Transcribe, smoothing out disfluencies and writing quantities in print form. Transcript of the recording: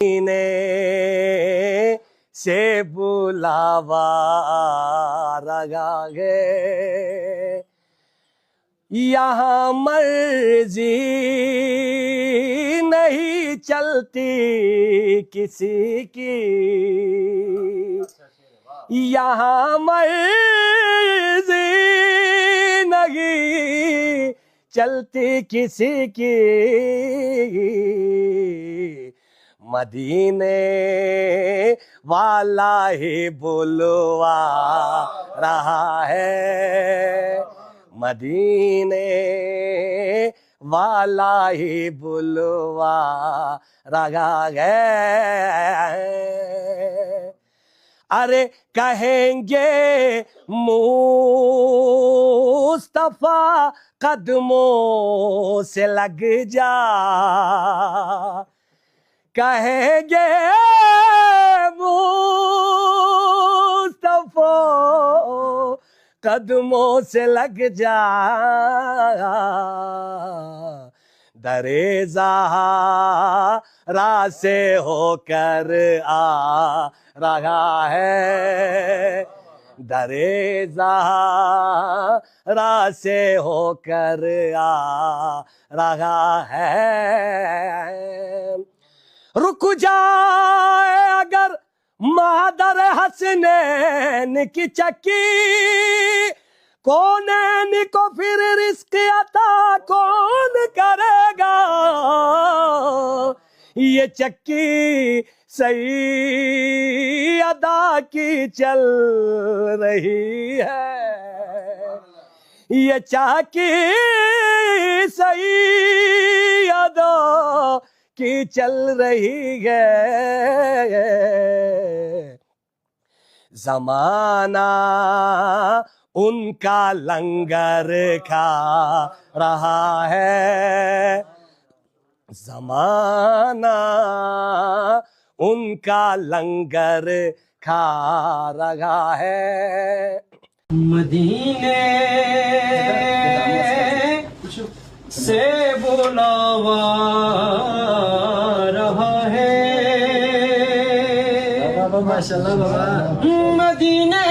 ने से बुलावा रहा है, यहाँ मर्जी नहीं चलती किसी की, यहाँ मर्जी नहीं चलती किसी की, मदीने वाला ही बुलवा रहा है, मदीने वाला ही बुलवा रहा है। अरे कहेंगे मुस्तफा कदमों से लग जा, कहेंगे मुस्तफा कदमों से लग जा, दरे ज़हरा से होकर आ रहा है, दरे ज़हरा से होकर आ रहा है। रुक जाए अगर मादर हसनैन की चक्की, कौनैन को फिर रिस्क अता कौन करेगा, ये चक्की सही अदा की चल रही है, ये चक्की सही अदा की चल रही है। ज़माना उनका लंगर खा रहा है, ज़माना उनका लंगर खा रहा है। मदीने से बुलावा रहा है, माशाल्लाह बाबा। मदीने